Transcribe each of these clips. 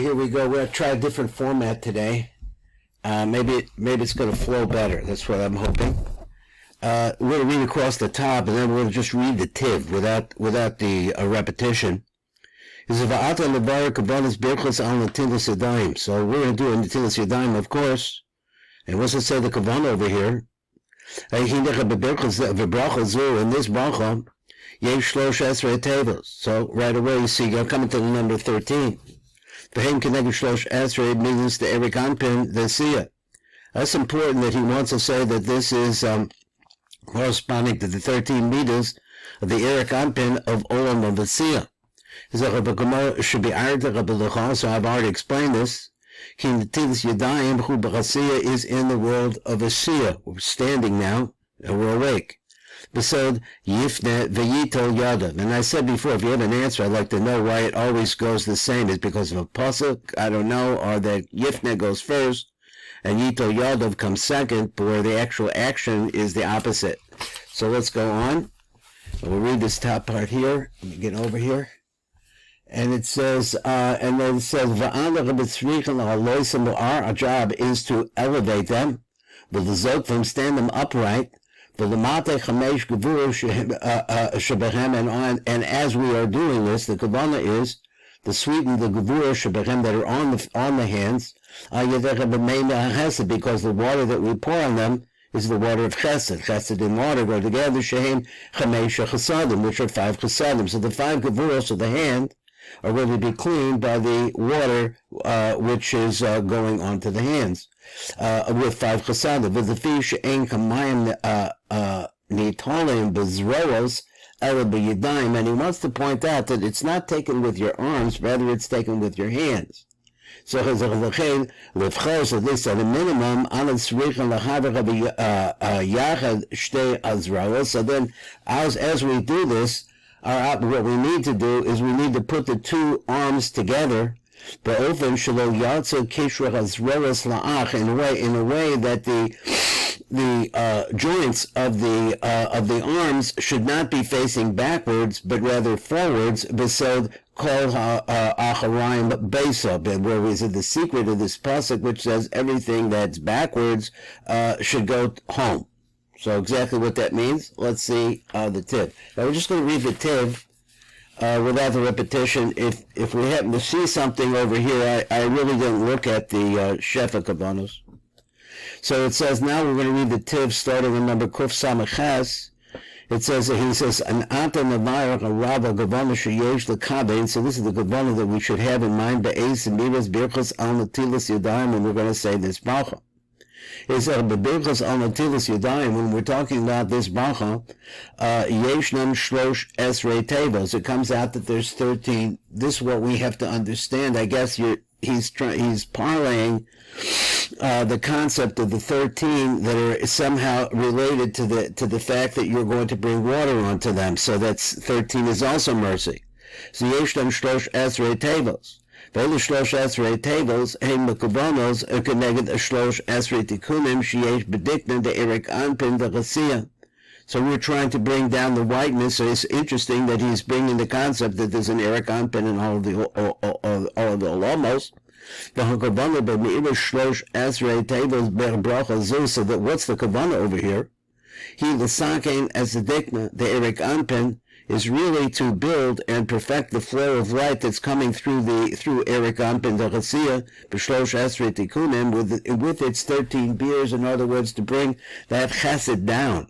here we go. We're going to try a different format today. Maybe it's going to flow better. That's what I'm hoping. We're going to read across the top, and then we're going to just read the tiv without the repetition. So we're going to do a netilas yadayim, of course. And what's it say the kavanah over here? In this bracha, so right away you see you're coming to the number 13. Means the Eric Anpin, the Sia. That's important that he wants to say that this is corresponding to the 13 meters of the Eric Anpin of Olam of the Sia. Should be so I've already explained this. Netilas yadayim is in the world of a Sia. We're standing now and we're awake. Besod Yifne V'yitol Yadav. And I said before, if you have an answer, I'd like to know why it always goes the same. Is because of a pasuk? I don't know. Or that Yifne goes first and Yitol Yadav comes second, but where the actual action is the opposite. So let's go on. We'll read this top part here. Let me get over here. And it says, our job is to elevate them, stand them upright, and as we are doing this, the kavanah is to sweeten the gevurah shebehem that are on the hands, because the water that we pour on them is the water of chesed. Chesed and water go together, shehem chamesh chasadim, which are 5 chasadim. So the 5 gevurahs of the hand are going to be cleaned by the water which is going onto the hands with 5 chasadim. With the fish ein kamayim nitolim bezroos ela b'yadayim, and he wants to point out that it's not taken with your arms, rather it's taken with your hands. So at least at a minimum, so then as we do this, what we need to do is we need to put the 2 arms together, in a way that the joints of the arms should not be facing backwards, but rather forwards. Besod kol ha'acharayim beisab, where is it the secret of this pasuk, which says everything that's backwards should go home. So exactly what that means, let's see the tiv. Now we're just going to read the tiv without the repetition. If we happen to see something over here, I really didn't look at the shefa kavanos. So it says, now we're going to read the tiv starting in number kuf samachas. It says, he says, an ata navarach a rabba gavana sheyesh l'kabein. So this is the gavana that we should have in mind, be'ez and miras birchas al netilas yadayim, and we're going to say this bracha. Is that b'birchas al netilas yadayim, when we're talking about this bracha, yeshnam shlosh esrei tevos. It comes out that there's 13. This is what we have to understand. I guess he's parlaying the concept of the 13 that are somehow related to the fact that you're going to bring water onto them. So that's 13 is also mercy. So yeshnam shlosh esrei tevos. V'elu shlosh esrei tevos hein mekubanos keneged shlosh esrei tikunim sheyesh bedikna de Eric Anpin de Chasiya. So we're trying to bring down the whiteness. So it's interesting that he's bringing the concept that there's an Eric Anpin in all of the olamos. So that what's the kavanah over here? He the sakein as the dikna, the Eric Anpin, is really to build and perfect the flow of light that's coming through Eric Anpin the Chasiya b'shlosh esrei tikunim with its 13 beers. In other words, to bring that chesed down.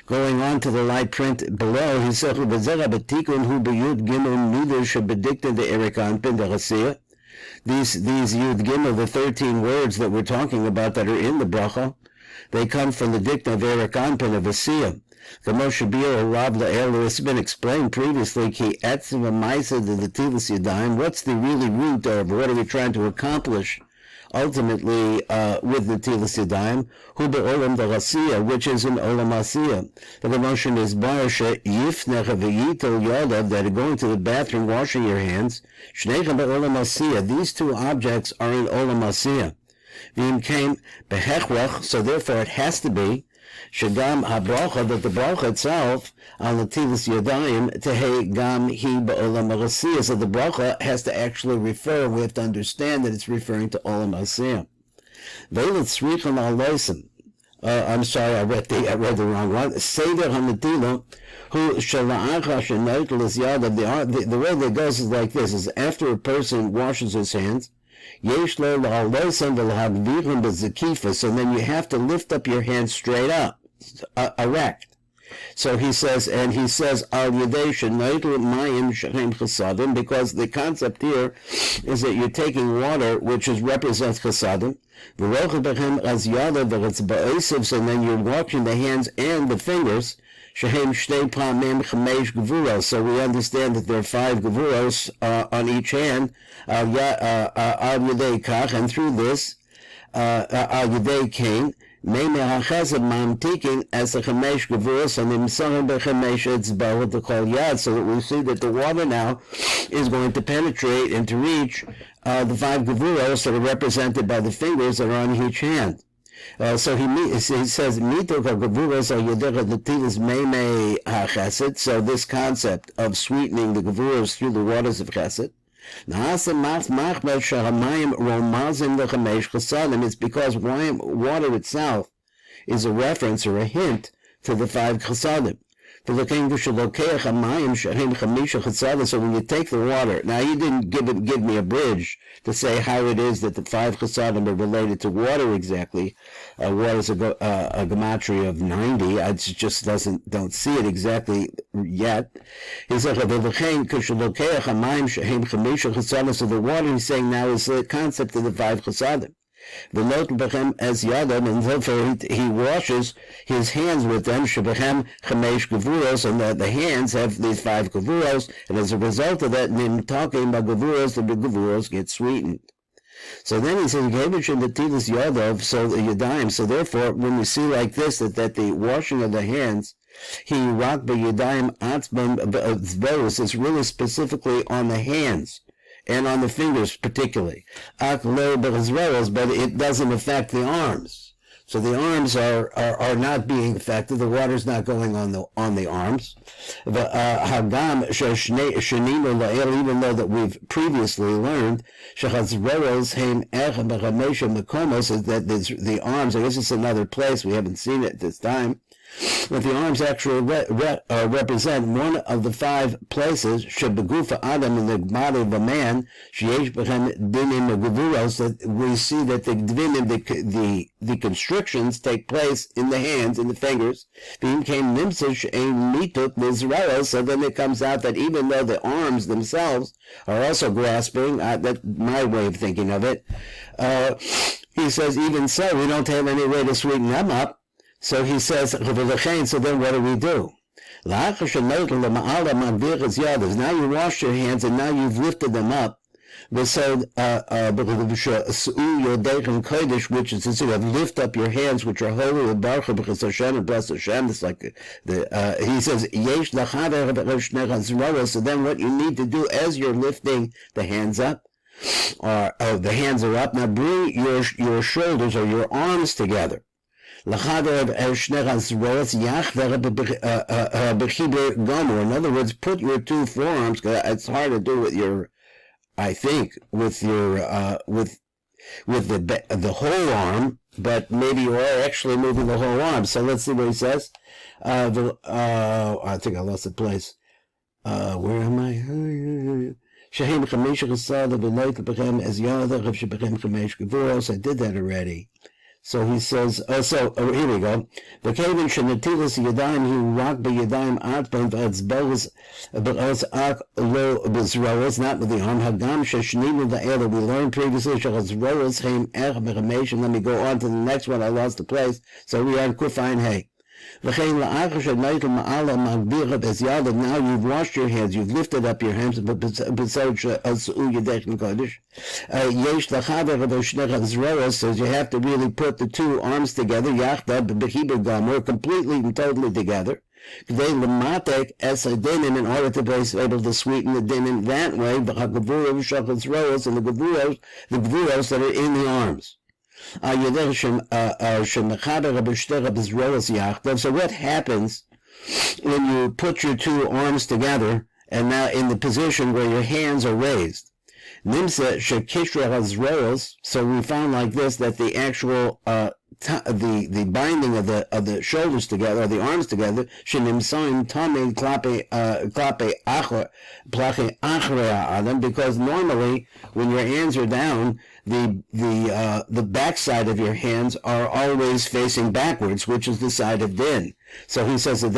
Going on to the light print below, he said, "B'zera b'tikun hu b'yud gimel midah shebedikta the Eric Anpin the Chasiya." These Yud Gimel, the 13 words that we're talking about that are in the bracha, they come from the dikta of Eric Anpin of Asiya. The Moshe Biel Rav La'elu has been explained previously. Ki etzim ha'maisa de netilas yadayim. What's the really root of what are we trying to accomplish ultimately with netilas yadayim? Hu be'olam de Chasiya, which is an olam asiya. The emotion is barsha yifnech v'yitol yadav, that are going to the bathroom washing your hands. Shneicha be'olam asiya. These 2 objects are in olam asiya. V'im came behechwach, so therefore it has to be Shagam habracha, that the bracha itself on netilas yadayim tehei gam hi ba'olam ha'asiyah. So the bracha has to actually refer. We have to understand that it's referring to olam ha'asiyah. Veilat tzrichon aloisim. I'm sorry, I read the wrong one. Seder hanetila, who shala'acha shenotel yadav. The way that goes is like this: is after a person washes his hands, yesh lo la'aloisim v'lahagvirim b'zekifa. So then you have to lift up your hands straight up, erect. So he says, al yadei shenotel mayim shechem chasadim, because the concept here is that you're taking water which represents chasadim. And then you're washing the hands and the fingers. So we understand that there are 5 gevuros on each hand. And through this, al yadei kain, mamtiking as a chemesh gevuros and imsarim bechemesh etzba'ot the kol yad, so that we see that the water now is going to penetrate and to reach the 5 gevuros that are represented by the fingers that are on each hand. So he says, "Mitok gevuros al yedech netilas meimei hachesed." So this concept of sweetening the gevuros through the waters of chesed. It's because water itself is a reference or a hint to the 5 chasadim. So when you take the water, now you didn't give me a bridge to say how it is that the 5 chasadim are related to water exactly. Water is a gematria of 90. I just don't see it exactly yet. He said, so the water he's saying now is the concept of the 5 chasadim. As yadam, and therefore he washes his hands with them, shebechem chamesh gevuros, and the hands have these 5 gevuros, and as a result of that, in talking about gevuros, the gevuros get sweetened. So then he says, so the yadayim. So therefore, when we see like this, that the washing of the hands, he rak b'yadayim atzbam b'tzberos, is really specifically on the hands and on the fingers particularly. But it doesn't affect the arms. So the arms are not being affected. The water's not going on the arms. Hagam even though that we've previously learned that the arms, I guess it's another place, we haven't seen it this time, but the arms actually represent one of the 5 places shebegufa adam, in the body of a man, sheyesh bechem dinim gevuros, that we see that the dinim, the constrictions take place in the hands and the fingers. Being came nimsish a mituk nizrael, so then it comes out that even though the arms themselves are also grasping, that's my way of thinking of it. He says, even so, we don't have any way to sweeten them up. So he says, so then what do we do? Now you wash your hands and now you've lifted them up. Which is to lift up your hands, which are holy with BRACHA, because Hashem and bless Hashem. It's like he says, so then what you need to do as you're lifting the hands up, the hands are up, now bring your shoulders or your arms together. In other words, put your 2 forearms, it's hard to do with your, I think, with your with the whole arm, but maybe you are actually moving the whole arm. So let's see what he says. I think I lost the place. Where am I? I did that already. So he says, here we go. The Kevin Shanatilas Yadayim, he rock by Yadayim Atban, Vadzbos, Ak Lo Bizroas, not with the arm, Hagam Shashnina, the air that we learned previously, Shazroas, Haim Er Beramation. Let me go on to the next one, I lost the place. So we are Kufain Hay. Now you've washed your hands, you've lifted up your hands, so you have to really put the 2 arms together, completely and totally together, in order to be able to sweeten the dinim that way, and the gevuros that are in the arms. So what happens when you put your two arms together and now in the position where your hands are raised? So we found like this that the actual the binding of the shoulders together, or the arms together, because normally when your hands are down, the backside of your hands are always facing backwards, which is the side of din. So he says that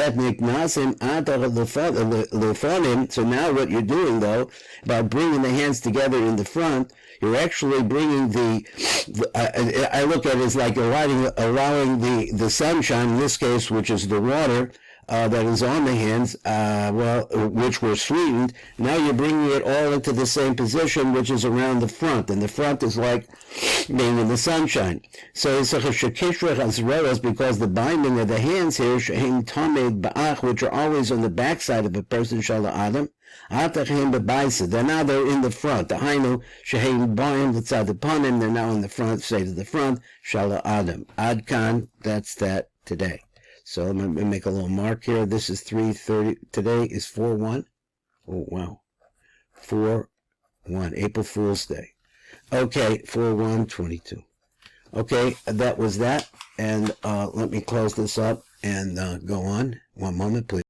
so now what you're doing though, by bringing the hands together in the front, you're actually bringing I look at it as like allowing the sunshine, in this case, which is the water, that is on the hands, which were sweetened. Now you're bringing it all into the same position, which is around the front, and the front is like being in the sunshine. So it's because the binding of the hands here, which are always on the backside of a person, shala adam. Then now they're in the front. The hainu sheheim bayim l'tzad upanim. They're now in the front. Say to the front, shala adam. Adkan. That's that today. So let me make a little mark here. This is 3:30. Today is 4/1. Oh wow, 4/1. April Fool's Day. Okay, 4/1/22. Okay, that was that. And let me close this up and go on. One moment, please.